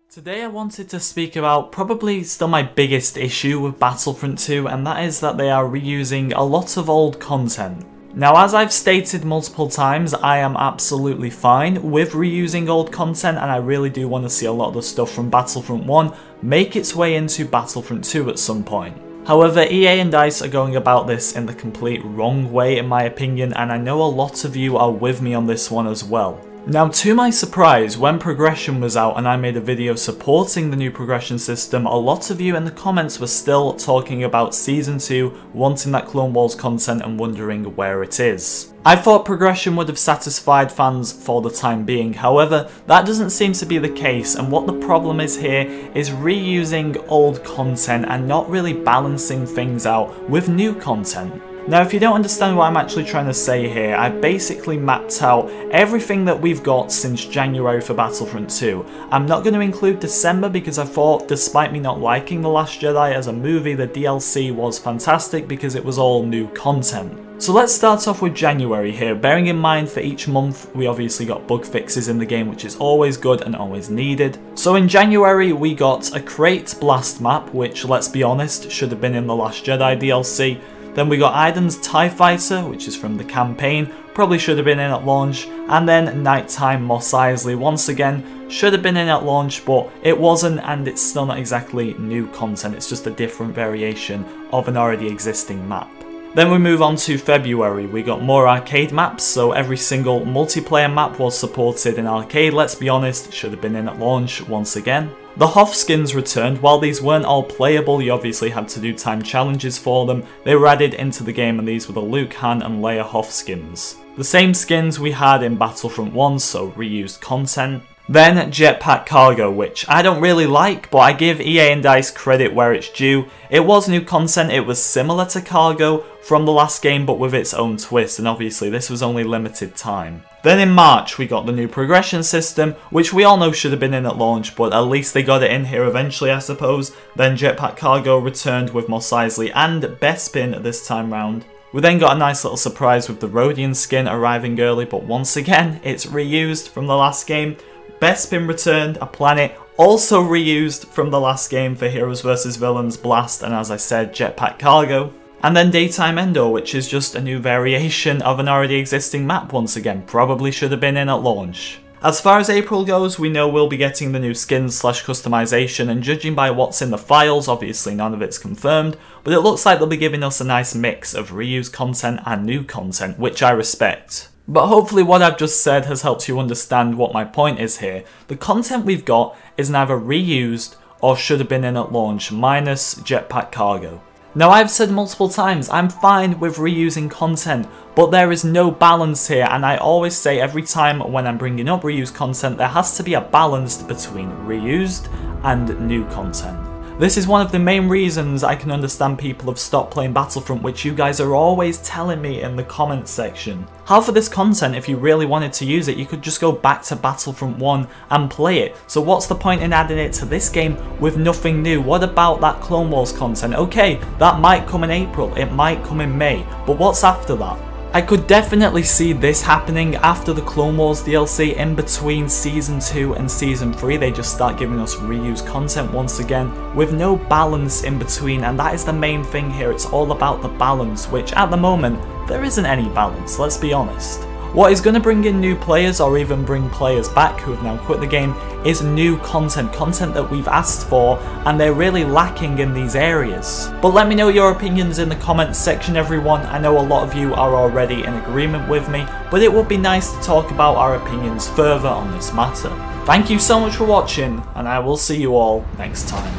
Today I wanted to speak about probably still my biggest issue with Battlefront 2, and that is that they are reusing a lot of old content. Now, as I've stated multiple times, I am absolutely fine with reusing old content, and I really do want to see a lot of the stuff from Battlefront 1 make its way into Battlefront 2 at some point. However, EA and DICE are going about this in the complete wrong way in my opinion, and I know a lot of you are with me on this one as well. Now, to my surprise, when Progression was out and I made a video supporting the new progression system, a lot of you in the comments were still talking about Season 2, wanting that Clone Wars content and wondering where it is. I thought Progression would have satisfied fans for the time being, however, that doesn't seem to be the case, and what the problem is here is reusing old content and not really balancing things out with new content. Now, if you don't understand what I'm actually trying to say here, I've basically mapped out everything that we've got since January for Battlefront 2. I'm not going to include December because I thought, despite me not liking The Last Jedi as a movie, the DLC was fantastic because it was all new content. So let's start off with January here, bearing in mind for each month we obviously got bug fixes in the game, which is always good and always needed. So in January we got a Crate Blast map, which, let's be honest, should have been in The Last Jedi DLC. Then we got Iden's TIE Fighter, which is from the campaign, probably should have been in at launch, and then Nighttime Mos Eisley, once again, should have been in at launch, but it wasn't, and it's still not exactly new content, it's just a different variation of an already existing map. Then we move on to February, we got more arcade maps, so every single multiplayer map was supported in arcade, let's be honest, should have been in at launch once again. The Hoth skins returned. While these weren't all playable, you obviously had to do time challenges for them, they were added into the game, and these were the Luke, Han and Leia Hoth skins. The same skins we had in Battlefront 1, so reused content. Then Jetpack Cargo, which I don't really like, but I give EA and DICE credit where it's due. It was new content, it was similar to Cargo from the last game but with its own twist, and obviously this was only limited time. Then in March we got the new progression system, which we all know should have been in at launch, but at least they got it in here eventually, I suppose. Then Jetpack Cargo returned with Mos Eisley and Bespin this time round. We then got a nice little surprise with the Rodian skin arriving early, but once again it's reused from the last game. Bespin returned, a planet also reused from the last game for Heroes vs Villains Blast, and as I said, Jetpack Cargo. And then Daytime Endor, which is just a new variation of an already existing map once again, probably should have been in at launch. As far as April goes, we know we'll be getting the new skins / customization, and judging by what's in the files, obviously none of it's confirmed, but it looks like they'll be giving us a nice mix of reused content and new content, which I respect. But hopefully what I've just said has helped you understand what my point is here. The content we've got is neither reused or should have been in at launch, minus Jetpack Cargo. Now, I've said multiple times, I'm fine with reusing content, but there is no balance here, and I always say every time when I'm bringing up reused content, there has to be a balance between reused and new content. This is one of the main reasons I can understand people have stopped playing Battlefront, which you guys are always telling me in the comments section. Half of this content, if you really wanted to use it, you could just go back to Battlefront 1 and play it. So what's the point in adding it to this game with nothing new? What about that Clone Wars content? Okay, that might come in April, it might come in May, but what's after that? I could definitely see this happening after the Clone Wars DLC. In between Season 2 and Season 3, they just start giving us reused content once again, with no balance in between, and that is the main thing here. It's all about the balance, which at the moment, there isn't any balance, let's be honest. What is going to bring in new players, or even bring players back who have now quit the game, is new content that we've asked for, and they're really lacking in these areas. But let me know your opinions in the comments section, everyone. I know a lot of you are already in agreement with me, but it would be nice to talk about our opinions further on this matter. Thank you so much for watching, and I will see you all next time.